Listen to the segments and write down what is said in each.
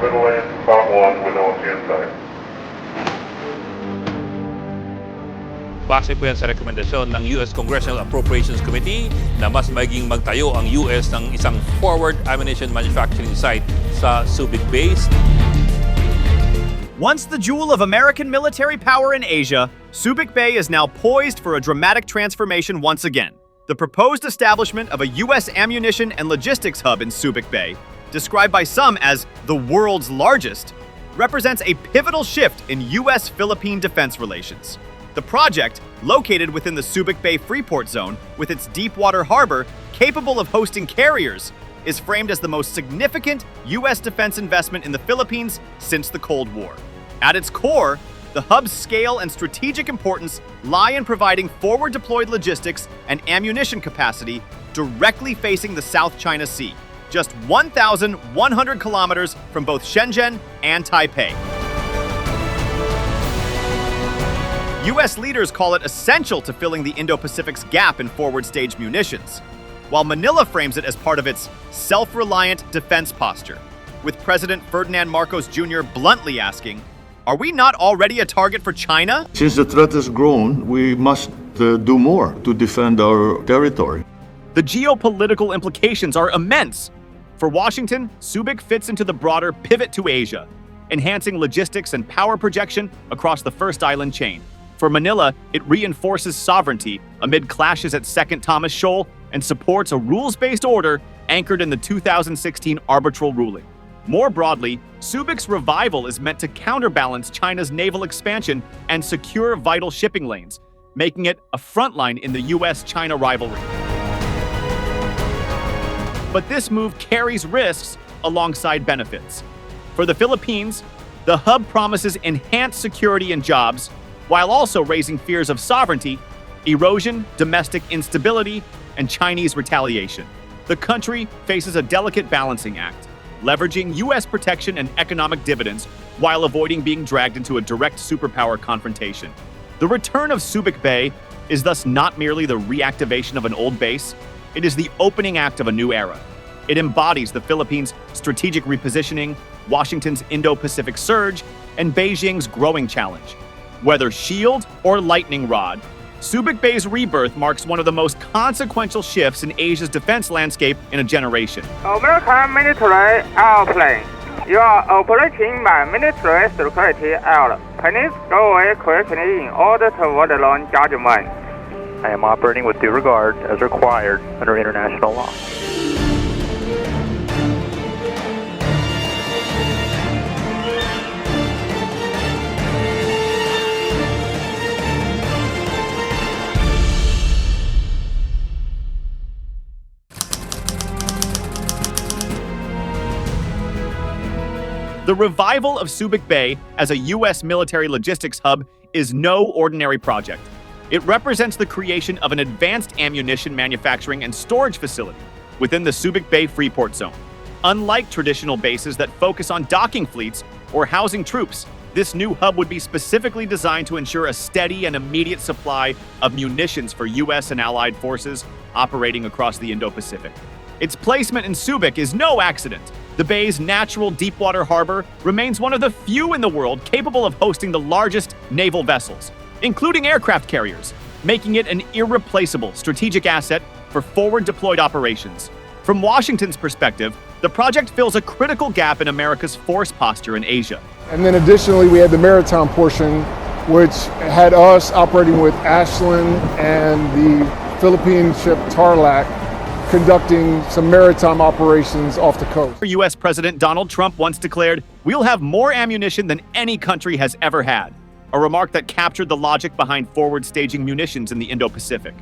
Middle lane, spot 1, with no in sight. Base po yan sa rekomendasyon ng U.S. Congressional Appropriations Committee na mas maging magtayo ang U.S. ng isang forward ammunition manufacturing site sa Subic base. Once the jewel of American military power in Asia, Subic Bay is now poised for a dramatic transformation once again. The proposed establishment of a U.S. ammunition and logistics hub in Subic Bay, described by some as the world's largest, represents a pivotal shift in U.S.-Philippine defense relations. The project, located within the Subic Bay Freeport Zone with its deep-water harbor capable of hosting carriers, is framed as the most significant U.S. defense investment in the Philippines since the Cold War. At its core, the hub's scale and strategic importance lie in providing forward-deployed logistics and ammunition capacity directly facing the South China Sea, just 1,100 kilometers from both Shenzhen and Taipei. U.S. leaders call it essential to filling the Indo-Pacific's gap in forward-stage munitions, while Manila frames it as part of its self-reliant defense posture, with President Ferdinand Marcos Jr. bluntly asking, "Are we not already a target for China?" Since the threat has grown, we must do more to defend our territory. The geopolitical implications are immense. For Washington, Subic fits into the broader pivot to Asia, enhancing logistics and power projection across the First Island chain. For Manila, it reinforces sovereignty amid clashes at Second Thomas Shoal and supports a rules-based order anchored in the 2016 arbitral ruling. More broadly, Subic's revival is meant to counterbalance China's naval expansion and secure vital shipping lanes, making it a frontline in the U.S.-China rivalry. But this move carries risks alongside benefits. For the Philippines, the hub promises enhanced security and jobs, while also raising fears of sovereignty, erosion, domestic instability, and Chinese retaliation. The country faces a delicate balancing act, leveraging U.S. protection and economic dividends while avoiding being dragged into a direct superpower confrontation. The return of Subic Bay is thus not merely the reactivation of an old base, it is the opening act of a new era. It embodies the Philippines' strategic repositioning, Washington's Indo-Pacific surge, and Beijing's growing challenge. Whether shield or lightning rod, Subic Bay's rebirth marks one of the most consequential shifts in Asia's defense landscape in a generation. American military airplane. You are operating my military security airplane. Please go away quickly in order to avoid long judgment. I am operating with due regard as required under international law. The revival of Subic Bay as a U.S. military logistics hub is no ordinary project. It represents the creation of an advanced ammunition manufacturing and storage facility within the Subic Bay Freeport Zone. Unlike traditional bases that focus on docking fleets or housing troops, this new hub would be specifically designed to ensure a steady and immediate supply of munitions for U.S. and allied forces operating across the Indo-Pacific. Its placement in Subic is no accident. The bay's natural deepwater harbor remains one of the few in the world capable of hosting the largest naval vessels, including aircraft carriers, making it an irreplaceable strategic asset for forward-deployed operations. From Washington's perspective, the project fills a critical gap in America's force posture in Asia. And then additionally, we had the maritime portion, which had us operating with Ashland and the Philippine ship Tarlac, conducting some maritime operations off the coast. U.S. President Donald Trump once declared, "We'll have more ammunition than any country has ever had," a remark that captured the logic behind forward-staging munitions in the Indo-Pacific.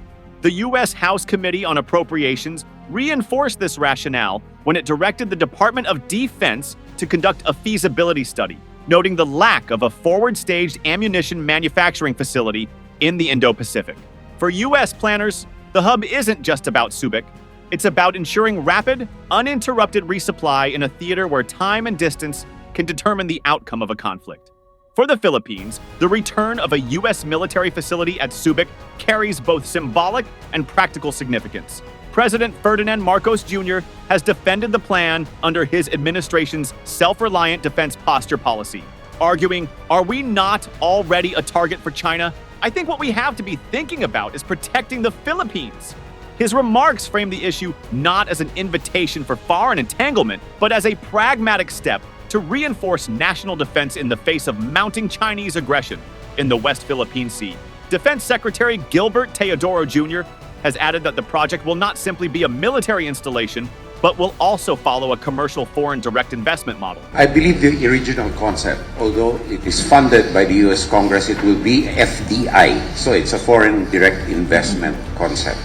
The U.S. House Committee on Appropriations reinforced this rationale when it directed the Department of Defense to conduct a feasibility study, noting the lack of a forward-staged ammunition manufacturing facility in the Indo-Pacific. For U.S. planners, the hub isn't just about Subic. It's about ensuring rapid, uninterrupted resupply in a theater where time and distance can determine the outcome of a conflict. For the Philippines, the return of a U.S. military facility at Subic carries both symbolic and practical significance. President Ferdinand Marcos Jr. has defended the plan under his administration's self-reliant defense posture policy, arguing, "Are we not already a target for China? I think what we have to be thinking about is protecting the Philippines." His remarks frame the issue not as an invitation for foreign entanglement, but as a pragmatic step to reinforce national defense in the face of mounting Chinese aggression in the West Philippine Sea. Defense Secretary Gilbert Teodoro Jr. has added that the project will not simply be a military installation, but will also follow a commercial foreign direct investment model. I believe the original concept, although it is funded by the U.S. Congress, it will be FDI, so it's a foreign direct investment concept.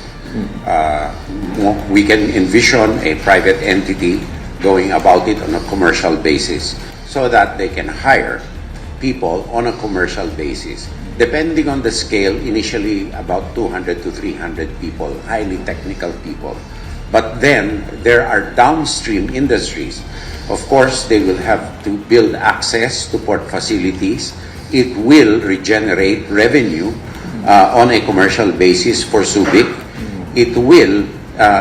We can envision a private entity going about it on a commercial basis so that they can hire people on a commercial basis. Depending on the scale, initially about 200 to 300 people, highly technical people. But then there are downstream industries. Of course, they will have to build access to port facilities. It will regenerate revenue on a commercial basis for Subic. It will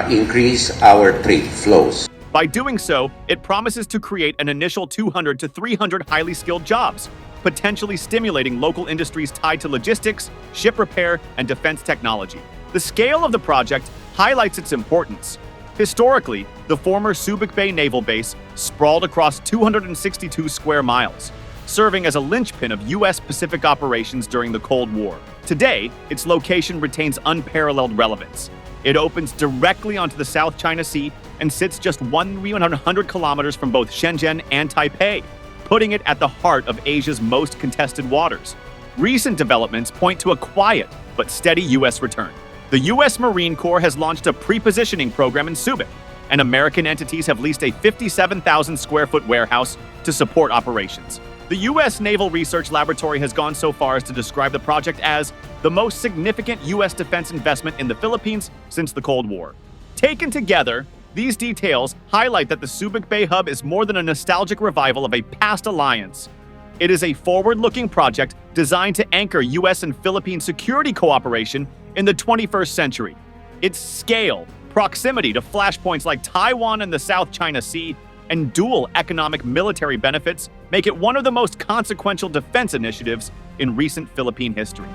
increase our trade flows. By doing so, it promises to create an initial 200 to 300 highly skilled jobs, potentially stimulating local industries tied to logistics, ship repair, and defense technology. The scale of the project highlights its importance. Historically, the former Subic Bay Naval Base sprawled across 262 square miles, serving as a linchpin of U.S. Pacific operations during the Cold War. Today, its location retains unparalleled relevance. It opens directly onto the South China Sea and sits just 100 kilometers from both Shenzhen and Taipei, putting it at the heart of Asia's most contested waters. Recent developments point to a quiet but steady U.S. return. The U.S. Marine Corps has launched a pre-positioning program in Subic, and American entities have leased a 57,000 square foot warehouse to support operations. The U.S. Naval Research Laboratory has gone so far as to describe the project as the most significant U.S. defense investment in the Philippines since the Cold War. Taken together, these details highlight that the Subic Bay Hub is more than a nostalgic revival of a past alliance. It is a forward-looking project designed to anchor U.S. and Philippine security cooperation in the 21st century. Its scale, proximity to flashpoints like Taiwan and the South China Sea, and dual economic military benefits make it one of the most consequential defense initiatives in recent Philippine history.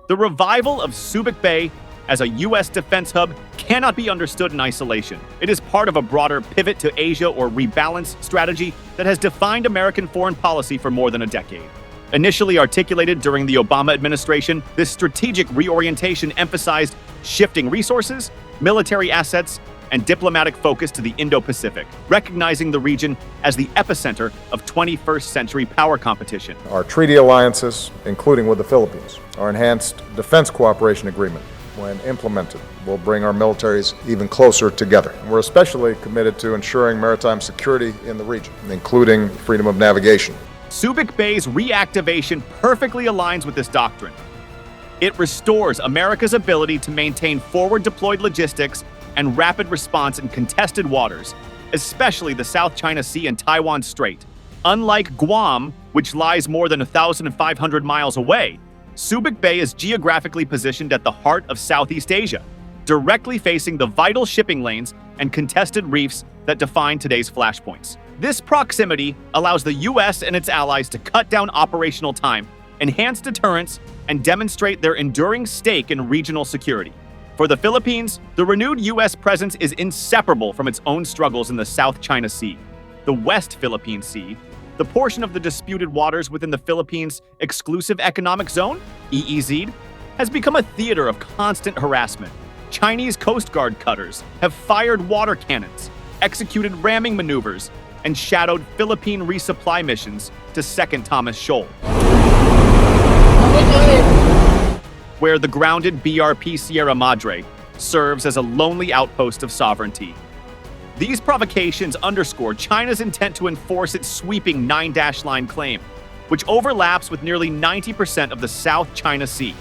The revival of Subic Bay as a U.S. defense hub cannot be understood in isolation. It is part of a broader pivot to Asia or rebalance strategy that has defined American foreign policy for more than a decade. Initially articulated during the Obama administration, this strategic reorientation emphasized shifting resources, military assets, and diplomatic focus to the Indo-Pacific, recognizing the region as the epicenter of 21st century power competition. Our treaty alliances, including with the Philippines, our enhanced defense cooperation agreement, when implemented, will bring our militaries even closer together. We're especially committed to ensuring maritime security in the region, including freedom of navigation. Subic Bay's reactivation perfectly aligns with this doctrine. It restores America's ability to maintain forward-deployed logistics and rapid response in contested waters, especially the South China Sea and Taiwan Strait. Unlike Guam, which lies more than 1,500 miles away, Subic Bay is geographically positioned at the heart of Southeast Asia, directly facing the vital shipping lanes and contested reefs that define today's flashpoints. This proximity allows the U.S. and its allies to cut down operational time, enhance deterrence, and demonstrate their enduring stake in regional security. For the Philippines, the renewed U.S. presence is inseparable from its own struggles in the South China Sea. The West Philippine Sea, the portion of the disputed waters within the Philippines' exclusive economic zone, EEZ, has become a theater of constant harassment. Chinese Coast Guard cutters have fired water cannons, executed ramming maneuvers, and shadowed Philippine resupply missions to Second Thomas Shoal, where the grounded BRP Sierra Madre serves as a lonely outpost of sovereignty. These provocations underscore China's intent to enforce its sweeping 9-line claim, which overlaps with nearly 90% of the South China Sea.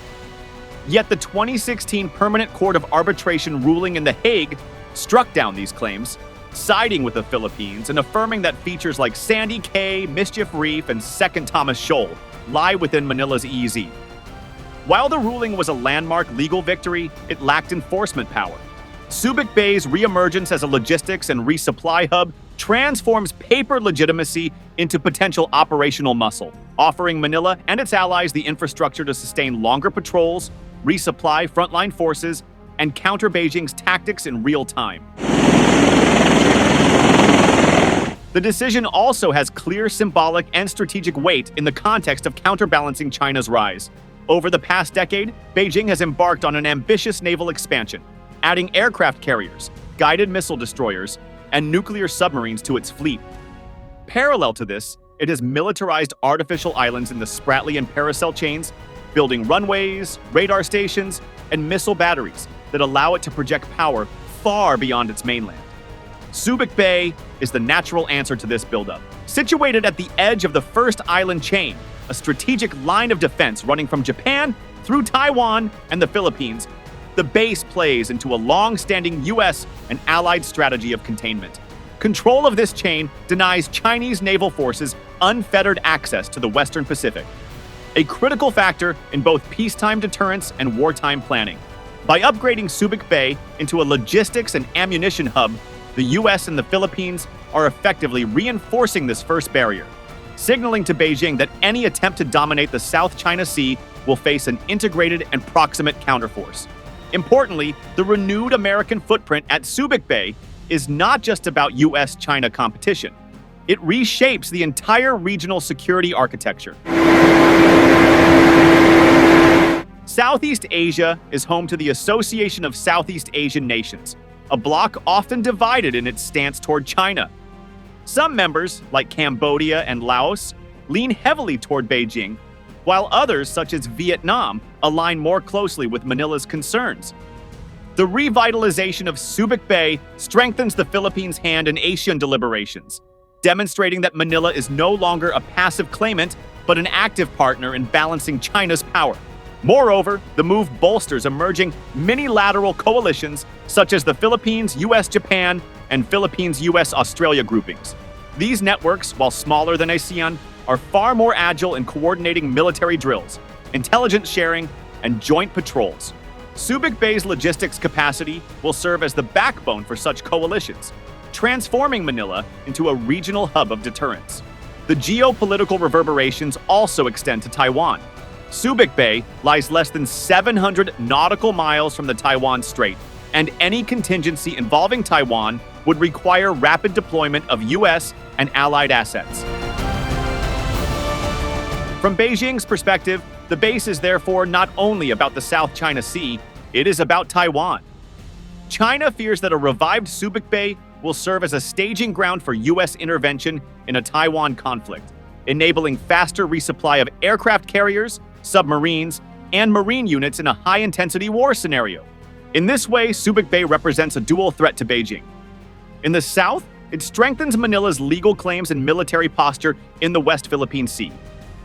Yet the 2016 Permanent Court of Arbitration ruling in The Hague struck down these claims, siding with the Philippines and affirming that features like Sandy Cay, Mischief Reef, and Second Thomas Shoal lie within Manila's EEZ. While the ruling was a landmark legal victory, it lacked enforcement power. Subic Bay's reemergence as a logistics and resupply hub transforms paper legitimacy into potential operational muscle, offering Manila and its allies the infrastructure to sustain longer patrols, resupply frontline forces, and counter Beijing's tactics in real time. The decision also has clear symbolic and strategic weight in the context of counterbalancing China's rise. Over the past decade, Beijing has embarked on an ambitious naval expansion, adding aircraft carriers, guided missile destroyers, and nuclear submarines to its fleet. Parallel to this, it has militarized artificial islands in the Spratly and Paracel chains, building runways, radar stations, and missile batteries that allow it to project power far beyond its mainland. Subic Bay is the natural answer to this buildup. Situated at the edge of the first island chain, a strategic line of defense running from Japan through Taiwan and the Philippines, the base plays into a long-standing U.S. and allied strategy of containment. Control of this chain denies Chinese naval forces unfettered access to the Western Pacific, a critical factor in both peacetime deterrence and wartime planning. By upgrading Subic Bay into a logistics and ammunition hub, the U.S. and the Philippines are effectively reinforcing this first barrier, signaling to Beijing that any attempt to dominate the South China Sea will face an integrated and proximate counterforce. Importantly, the renewed American footprint at Subic Bay is not just about U.S.-China competition. It reshapes the entire regional security architecture. Southeast Asia is home to the Association of Southeast Asian Nations, a bloc often divided in its stance toward China. Some members, like Cambodia and Laos, lean heavily toward Beijing, while others, such as Vietnam, align more closely with Manila's concerns. The revitalization of Subic Bay strengthens the Philippines' hand in Asian deliberations, demonstrating that Manila is no longer a passive claimant, but an active partner in balancing China's power. Moreover, the move bolsters emerging minilateral coalitions such as the Philippines-US-Japan and Philippines-US-Australia groupings. These networks, while smaller than ASEAN, are far more agile in coordinating military drills, intelligence sharing, and joint patrols. Subic Bay's logistics capacity will serve as the backbone for such coalitions, transforming Manila into a regional hub of deterrence. The geopolitical reverberations also extend to Taiwan. Subic Bay lies less than 700 nautical miles from the Taiwan Strait, and any contingency involving Taiwan would require rapid deployment of U.S. and allied assets. From Beijing's perspective, the base is therefore not only about the South China Sea, it is about Taiwan. China fears that a revived Subic Bay will serve as a staging ground for U.S. intervention in a Taiwan conflict, enabling faster resupply of aircraft carriers, submarines, and marine units in a high-intensity war scenario. In this way, Subic Bay represents a dual threat to Beijing. In the south, it strengthens Manila's legal claims and military posture in the West Philippine Sea.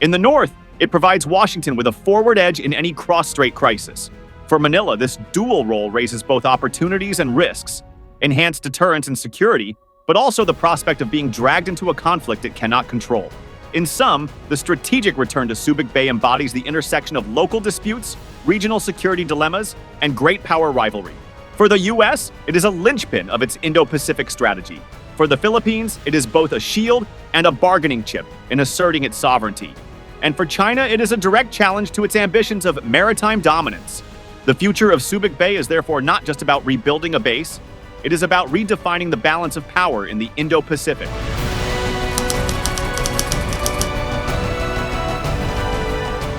In the north, it provides Washington with a forward edge in any cross-strait crisis. For Manila, this dual role raises both opportunities and risks, enhanced deterrence and security, but also the prospect of being dragged into a conflict it cannot control. In sum, the strategic return to Subic Bay embodies the intersection of local disputes, regional security dilemmas, and great power rivalry. For the U.S., it is a linchpin of its Indo-Pacific strategy. For the Philippines, it is both a shield and a bargaining chip in asserting its sovereignty. And for China, it is a direct challenge to its ambitions of maritime dominance. The future of Subic Bay is therefore not just about rebuilding a base, it is about redefining the balance of power in the Indo-Pacific.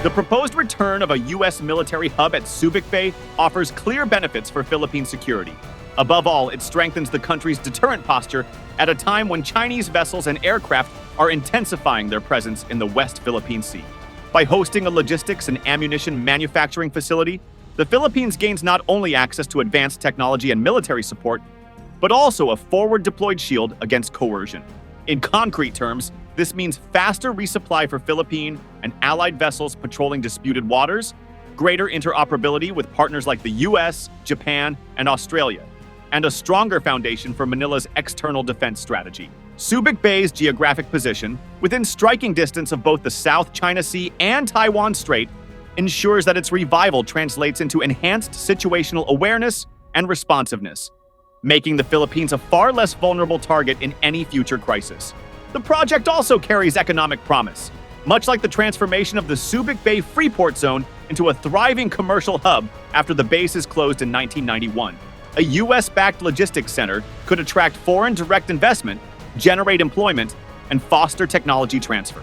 The proposed return of a U.S. military hub at Subic Bay offers clear benefits for Philippine security. Above all, it strengthens the country's deterrent posture at a time when Chinese vessels and aircraft are intensifying their presence in the West Philippine Sea. By hosting a logistics and ammunition manufacturing facility, the Philippines gains not only access to advanced technology and military support, but also a forward-deployed shield against coercion. In concrete terms, this means faster resupply for Philippine and allied vessels patrolling disputed waters, greater interoperability with partners like the US, Japan, and Australia, and a stronger foundation for Manila's external defense strategy. Subic Bay's geographic position, within striking distance of both the South China Sea and Taiwan Strait, ensures that its revival translates into enhanced situational awareness and responsiveness, making the Philippines a far less vulnerable target in any future crisis. The project also carries economic promise, much like the transformation of the Subic Bay Freeport Zone into a thriving commercial hub after the bases closed in 1991. A U.S.-backed logistics center could attract foreign direct investment, generate employment, and foster technology transfer.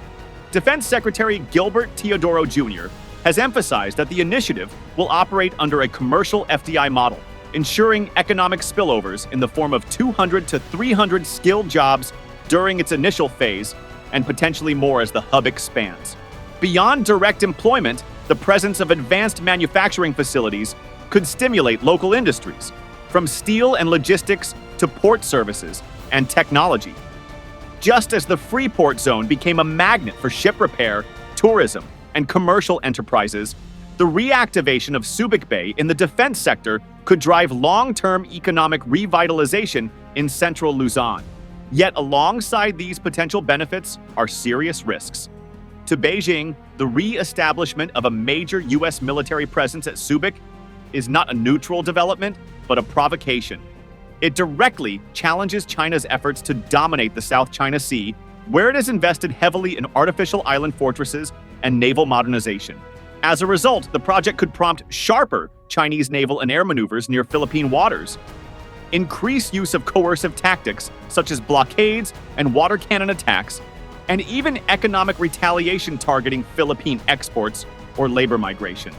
Defense Secretary Gilbert Teodoro Jr. has emphasized that the initiative will operate under a commercial FDI model, ensuring economic spillovers in the form of 200 to 300 skilled jobs during its initial phase, and potentially more as the hub expands. Beyond direct employment, the presence of advanced manufacturing facilities could stimulate local industries, from steel and logistics to port services and technology. Just as the Freeport Zone became a magnet for ship repair, tourism, and commercial enterprises, the reactivation of Subic Bay in the defense sector could drive long-term economic revitalization in central Luzon. Yet alongside these potential benefits are serious risks. To Beijing, the re-establishment of a major U.S. military presence at Subic is not a neutral development, but a provocation. It directly challenges China's efforts to dominate the South China Sea, where it has invested heavily in artificial island fortresses and naval modernization. As a result, the project could prompt sharper Chinese naval and air maneuvers near Philippine waters, increase use of coercive tactics such as blockades and water cannon attacks, and even economic retaliation targeting Philippine exports or labor migration.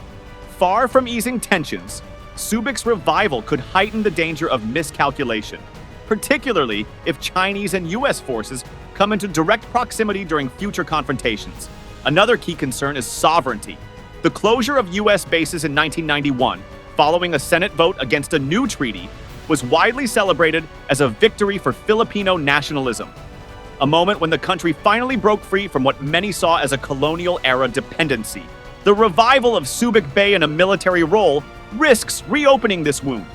Far from easing tensions, Subic's revival could heighten the danger of miscalculation, particularly if Chinese and U.S. forces come into direct proximity during future confrontations. Another key concern is sovereignty. The closure of U.S. bases in 1991, following a Senate vote against a new treaty, was widely celebrated as a victory for Filipino nationalism, a moment when the country finally broke free from what many saw as a colonial-era dependency. The revival of Subic Bay in a military role risks reopening this wound.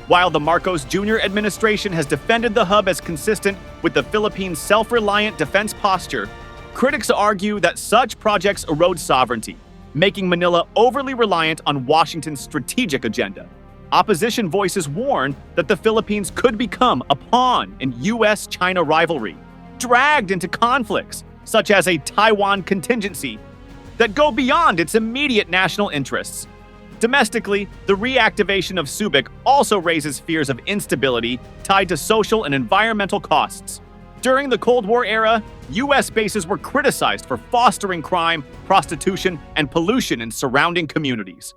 While the Marcos Jr. administration has defended the hub as consistent with the Philippines' self-reliant defense posture, critics argue that such projects erode sovereignty, making Manila overly reliant on Washington's strategic agenda. Opposition voices warn that the Philippines could become a pawn in U.S.-China rivalry, dragged into conflicts such as a Taiwan contingency that go beyond its immediate national interests. Domestically, the reactivation of Subic also raises fears of instability tied to social and environmental costs. During the Cold War era, U.S. bases were criticized for fostering crime, prostitution, and pollution in surrounding communities.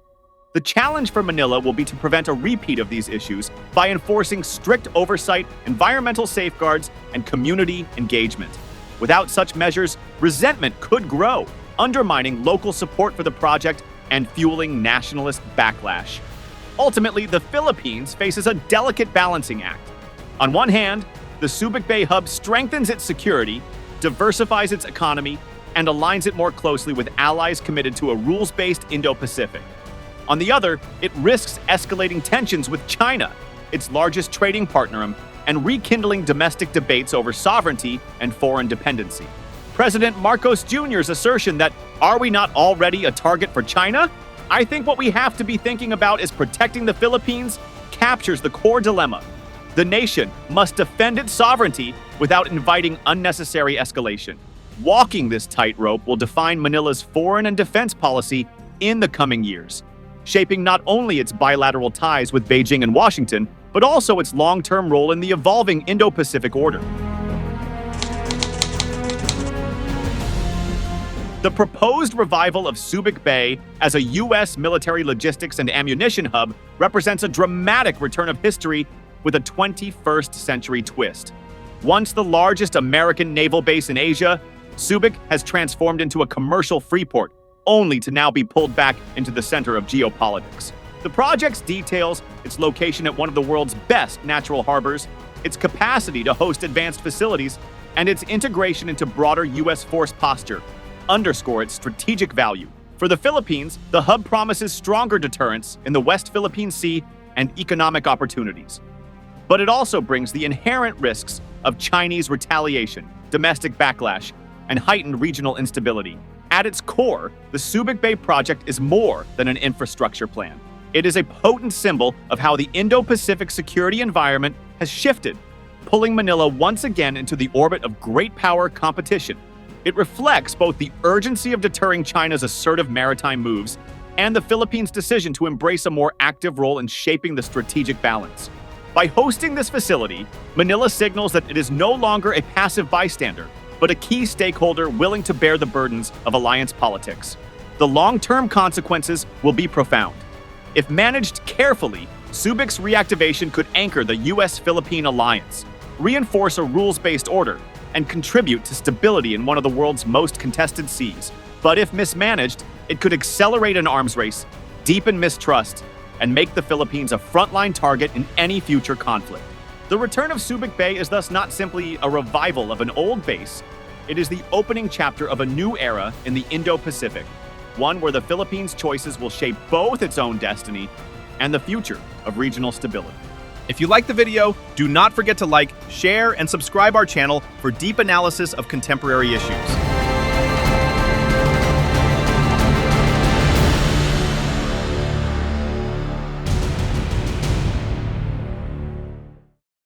The challenge for Manila will be to prevent a repeat of these issues by enforcing strict oversight, environmental safeguards, and community engagement. Without such measures, resentment could grow, undermining local support for the project and fueling nationalist backlash. Ultimately, the Philippines faces a delicate balancing act. On one hand, the Subic Bay hub strengthens its security, diversifies its economy, and aligns it more closely with allies committed to a rules-based Indo-Pacific. On the other, it risks escalating tensions with China, its largest trading partner, and rekindling domestic debates over sovereignty and foreign dependency. President Marcos Jr.'s assertion that, "Are we not already a target for China?" I think what we have to be thinking about is protecting the Philippines captures the core dilemma. The nation must defend its sovereignty without inviting unnecessary escalation. Walking this tightrope will define Manila's foreign and defense policy in the coming years, shaping not only its bilateral ties with Beijing and Washington, but also its long-term role in the evolving Indo-Pacific order. The proposed revival of Subic Bay as a U.S. military logistics and ammunition hub represents a dramatic return of history with a 21st century twist. Once the largest American naval base in Asia, Subic has transformed into a commercial freeport, only to now be pulled back into the center of geopolitics. The project's details, its location at one of the world's best natural harbors, its capacity to host advanced facilities, and its integration into broader U.S. force posture underscore its strategic value. For the Philippines, the hub promises stronger deterrence in the West Philippine Sea and economic opportunities. But it also brings the inherent risks of Chinese retaliation, domestic backlash, and heightened regional instability. At its core, the Subic Bay project is more than an infrastructure plan. It is a potent symbol of how the Indo-Pacific security environment has shifted, pulling Manila once again into the orbit of great power competition. It reflects both the urgency of deterring China's assertive maritime moves and the Philippines' decision to embrace a more active role in shaping the strategic balance. By hosting this facility, Manila signals that it is no longer a passive bystander, but a key stakeholder willing to bear the burdens of alliance politics. The long-term consequences will be profound. If managed carefully, Subic's reactivation could anchor the U.S.-Philippine alliance, reinforce a rules-based order, and contribute to stability in one of the world's most contested seas. But if mismanaged, it could accelerate an arms race, deepen mistrust, and make the Philippines a frontline target in any future conflict. The return of Subic Bay is thus not simply a revival of an old base, it is the opening chapter of a new era in the Indo-Pacific, one where the Philippines' choices will shape both its own destiny and the future of regional stability. If you liked the video, do not forget to like, share, and subscribe our channel for deep analysis of contemporary issues.